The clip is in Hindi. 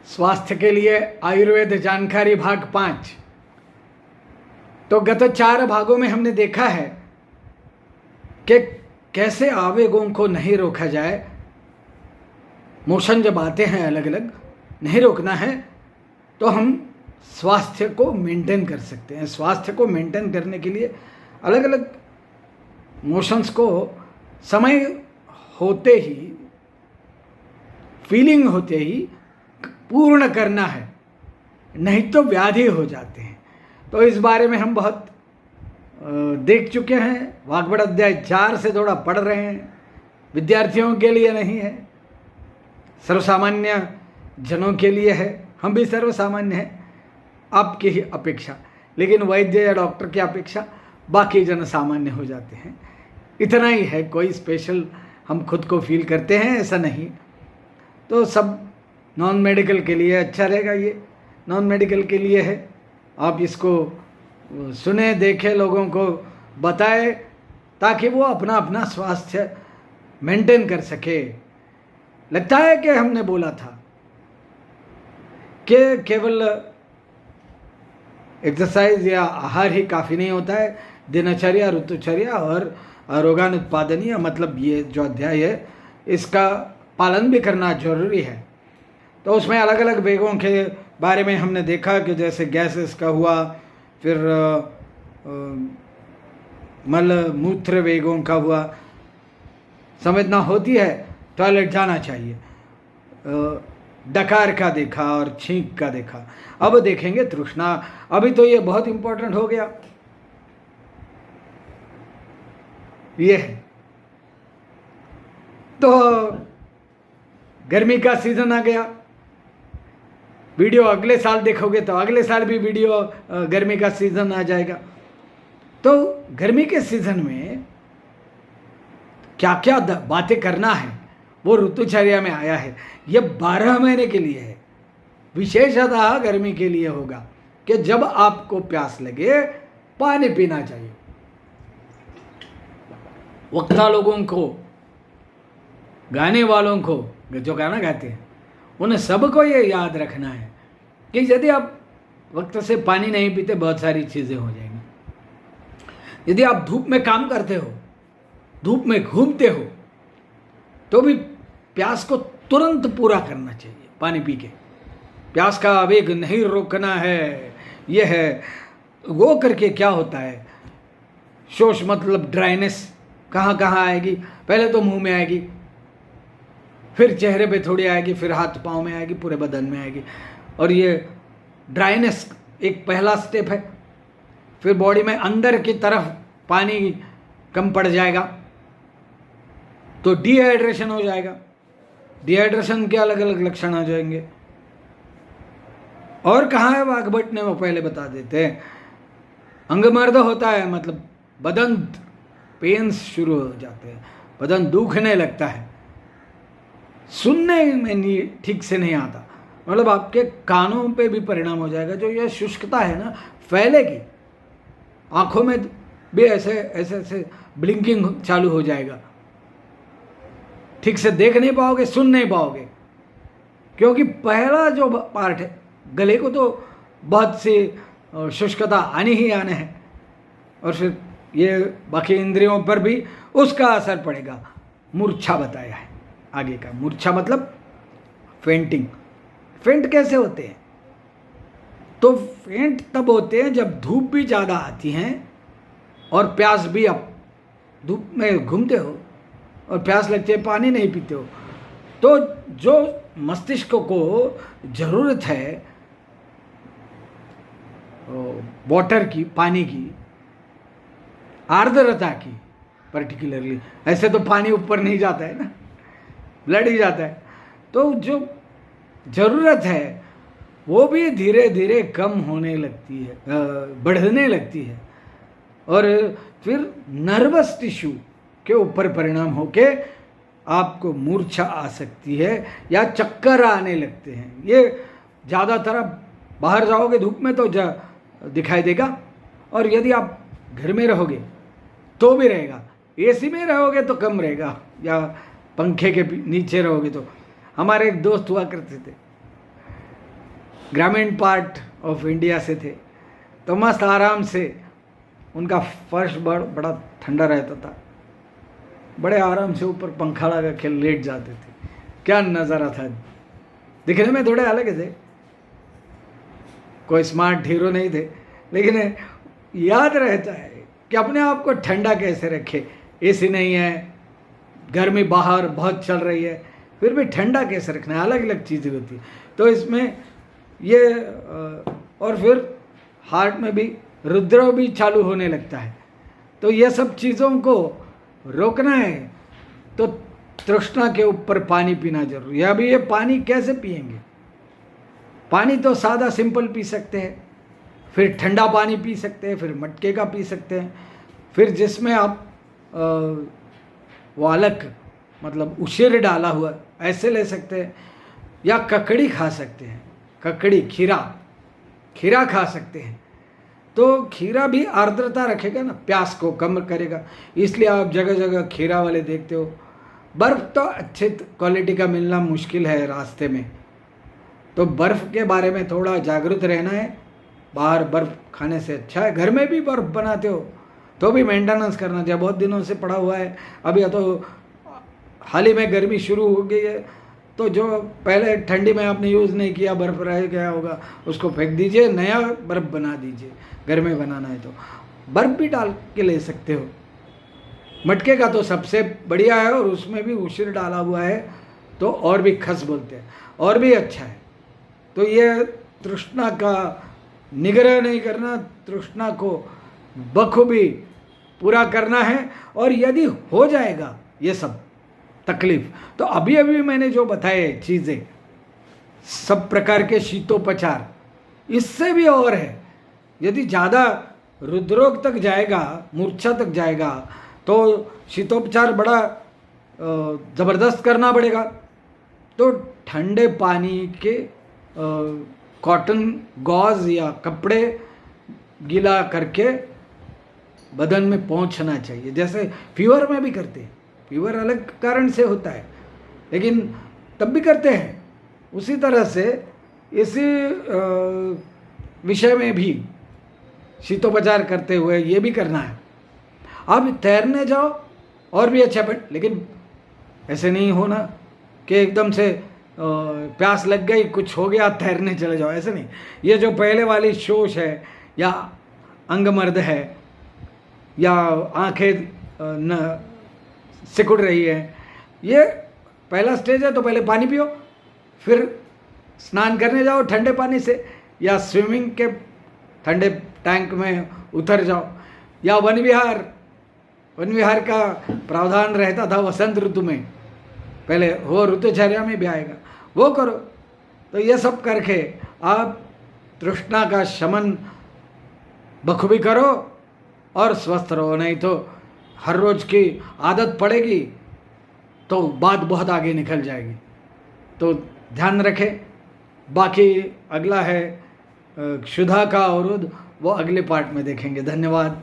स्वास्थ्य के लिए आयुर्वेद जानकारी भाग 5। तो गत 4 भागों में हमने देखा है कि कैसे आवेगों को नहीं रोका जाए। मोशन जब आते हैं अलग अलग नहीं रोकना है तो हम स्वास्थ्य को मेंटेन कर सकते हैं। स्वास्थ्य को मेंटेन करने के लिए अलग अलग मोशंस को समय होते ही, फीलिंग होते ही पूर्ण करना है, नहीं तो व्याधि हो जाते हैं। तो इस बारे में हम बहुत देख चुके हैं। वाग्भट अध्याय 4 से थोड़ा पढ़ रहे हैं। विद्यार्थियों के लिए नहीं है, सर्वसामान्य जनों के लिए है। हम भी सर्वसामान्य हैं आपकी ही अपेक्षा, लेकिन वैद्य या डॉक्टर की अपेक्षा बाकी जन सामान्य हो जाते हैं। इतना ही है, कोई स्पेशल हम खुद को फील करते हैं ऐसा नहीं। तो सब नॉन मेडिकल के लिए अच्छा रहेगा। ये नॉन मेडिकल के लिए है, आप इसको सुने, देखें, लोगों को बताएं ताकि वो अपना अपना स्वास्थ्य मेंटेन कर सके। लगता है कि हमने बोला था कि केवल एक्सरसाइज या आहार ही काफ़ी नहीं होता है। दिनचर्या, ऋतुचर्या और रोगानुत्पादनीय, मतलब ये जो अध्याय है इसका पालन भी करना जरूरी है। तो उसमें अलग अलग वेगों के बारे में हमने देखा कि जैसे गैसेस का हुआ, फिर मल मूत्र वेगों का हुआ। संवेदना होती है टॉयलेट जाना चाहिए, डकार का देखा और छींक का देखा। अब देखेंगे तृष्णा। अभी तो ये बहुत इंपॉर्टेंट हो गया। ये है तो गर्मी का सीजन आ गया। वीडियो अगले साल देखोगे तो अगले साल भी वीडियो गर्मी का सीजन आ जाएगा। तो गर्मी के सीजन में क्या क्या बातें करना है वो ऋतुचर्या में आया है। ये 12 महीने के लिए है, विशेषतः गर्मी के लिए होगा कि जब आपको प्यास लगे पानी पीना चाहिए। वक्ता लोगों को, गाने वालों को, जो गाना गाते हैं उन्हें सबको ये याद रखना है कि यदि आप वक्त से पानी नहीं पीते बहुत सारी चीज़ें हो जाएंगी। यदि आप धूप में काम करते हो, धूप में घूमते हो, तो भी प्यास को तुरंत पूरा करना चाहिए पानी पी के। प्यास का आवेग नहीं रोकना है। ये है वो करके क्या होता है, शोष मतलब ड्राइनेस कहाँ कहाँ आएगी। पहले तो मुंह में आएगी, फिर चेहरे पे थोड़ी आएगी, फिर हाथ पाँव में आएगी, पूरे बदन में आएगी। और ये ड्राइनेस एक पहला स्टेप है। फिर बॉडी में अंदर की तरफ पानी कम पड़ जाएगा तो डिहाइड्रेशन हो जाएगा। डिहाइड्रेशन के अलग अलग लक्षण आ जाएंगे। और कहाँ है वाग्भट ने वो पहले बता देते हैं। अंगमर्द होता है, मतलब बदन पेन्स शुरू हो जाते हैं, बदन दुखने लगता है, सुनने में नहीं ठीक से नहीं आता, मतलब आपके कानों पे भी परिणाम हो जाएगा। जो ये शुष्कता है ना फैलेगी, आंखों में भी ऐसे ऐसे ऐसे ब्लिंकिंग चालू हो जाएगा। ठीक से देख नहीं पाओगे, सुन नहीं पाओगे, क्योंकि पहला जो पार्ट है गले को तो बहुत सी शुष्कता आनी ही आने है, और फिर ये बाकी इंद्रियों पर भी उसका असर पड़ेगा। मूर्छा बताया है आगे का। मूर्छा मतलब फेंटिंग। फेंट कैसे होते हैं? तो फेंट तब होते हैं जब धूप भी ज़्यादा आती हैं और प्यास भी, आप धूप में घूमते हो और प्यास लगती है, पानी नहीं पीते हो, तो जो मस्तिष्क को ज़रूरत है वाटर की, पानी की, आर्द्रता की पर्टिकुलरली, ऐसे तो पानी ऊपर नहीं जाता है ना, ब्लड ही जाता है, तो जो ज़रूरत है वो भी धीरे धीरे कम होने लगती है, बढ़ने लगती है। और फिर नर्वस टिश्यू के ऊपर परिणाम होके आपको मूर्छा आ सकती है या चक्कर आने लगते हैं। ये ज़्यादातर आप बाहर जाओगे धूप में तो दिखाई देगा, और यदि आप घर में रहोगे तो भी रहेगा। एसी में रहोगे तो कम रहेगा, या पंखे के नीचे रहोगे तो। हमारे एक दोस्त हुआ करते थे, ग्रामीण पार्ट ऑफ इंडिया से थे, तो मस्त आराम से उनका फर्श बड़ा ठंडा रहता था, बड़े आराम से ऊपर पंखा लगा के लेट जाते थे। क्या नज़ारा था, दिखने में थोड़े अलग थे, कोई स्मार्ट हीरो नहीं थे, लेकिन याद रहता है कि अपने आप को ठंडा कैसे रखे। एसी नहीं है, गर्मी बाहर बहुत चल रही है, फिर भी ठंडा कैसे रखना है, अलग अलग चीज़ें होती है। तो इसमें ये और फिर हार्ट में भी रुद्र भी चालू होने लगता है। तो ये सब चीज़ों को रोकना है तो तृष्णा के ऊपर पानी पीना जरूरी है। अभी ये पानी कैसे पिएंगे? पानी तो सादा सिंपल पी सकते हैं, फिर ठंडा पानी पी सकते हैं, फिर मटके का पी सकते हैं, फिर जिसमें आप वो अलग मतलब उशेर डाला हुआ ऐसे ले सकते हैं, या ककड़ी खा सकते हैं, ककड़ी खीरा खा सकते हैं। तो खीरा भी आर्द्रता रखेगा ना, प्यास को कम करेगा, इसलिए आप जगह जगह खीरा वाले देखते हो। बर्फ़ तो अच्छे क्वालिटी का मिलना मुश्किल है रास्ते में, तो बर्फ़ के बारे में थोड़ा जागरूक रहना है। बाहर बर्फ़ खाने से अच्छा है घर में भी बर्फ़ बनाते हो तो भी मेंटेनेंस करना चाहिए। बहुत दिनों से पड़ा हुआ है, अभी तो हाल ही में गर्मी शुरू हो गई है, तो जो पहले ठंडी में आपने यूज़ नहीं किया, बर्फ़ रह गया होगा, उसको फेंक दीजिए, नया बर्फ़ बना दीजिए। घर में बनाना है तो बर्फ़ भी डाल के ले सकते हो। मटके का तो सबसे बढ़िया है, और उसमें भी उशीर डाला हुआ है तो और भी खस बोलते हैं, और भी अच्छा है। तो ये तृष्णा का निग्रह नहीं करना, तृष्णा को बखूबी पूरा करना है। और यदि हो जाएगा ये सब तकलीफ, तो अभी अभी मैंने जो बताए चीज़ें, सब प्रकार के शीतोपचार, इससे भी और है। यदि ज़्यादा हृदरोग तक जाएगा, मूर्छा तक जाएगा, तो शीतोपचार बड़ा ज़बरदस्त करना पड़ेगा। तो ठंडे पानी के कॉटन गॉज या कपड़े गीला करके बदन में पहुंचना चाहिए, जैसे फीवर में भी करते हैं। फीवर अलग कारण से होता है, लेकिन तब भी करते हैं। उसी तरह से इसी विषय में भी शीतोपचार करते हुए ये भी करना है। आप तैरने जाओ और भी अच्छा, बट लेकिन ऐसे नहीं होना कि एकदम से प्यास लग गई, कुछ हो गया, तैरने चले जाओ, ऐसे नहीं। ये जो पहले वाली शोष है, या अंगमर्द है, या आंखें न सिकुड़ रही है, ये पहला स्टेज है। तो पहले पानी पियो, फिर स्नान करने जाओ ठंडे पानी से, या स्विमिंग के ठंडे टैंक में उतर जाओ, या वन विहार का प्रावधान रहता था वसंत ऋतु में, पहले वो ऋतुचर्या में भी आएगा, वो करो। तो ये सब करके आप तृष्णा का शमन बखूबी करो और स्वस्थ रहो। नहीं तो हर रोज़ की आदत पड़ेगी तो बात बहुत आगे निकल जाएगी। तो ध्यान रखें। बाकी अगला है क्षुधा का अवरोध, वो अगले पार्ट में देखेंगे। धन्यवाद।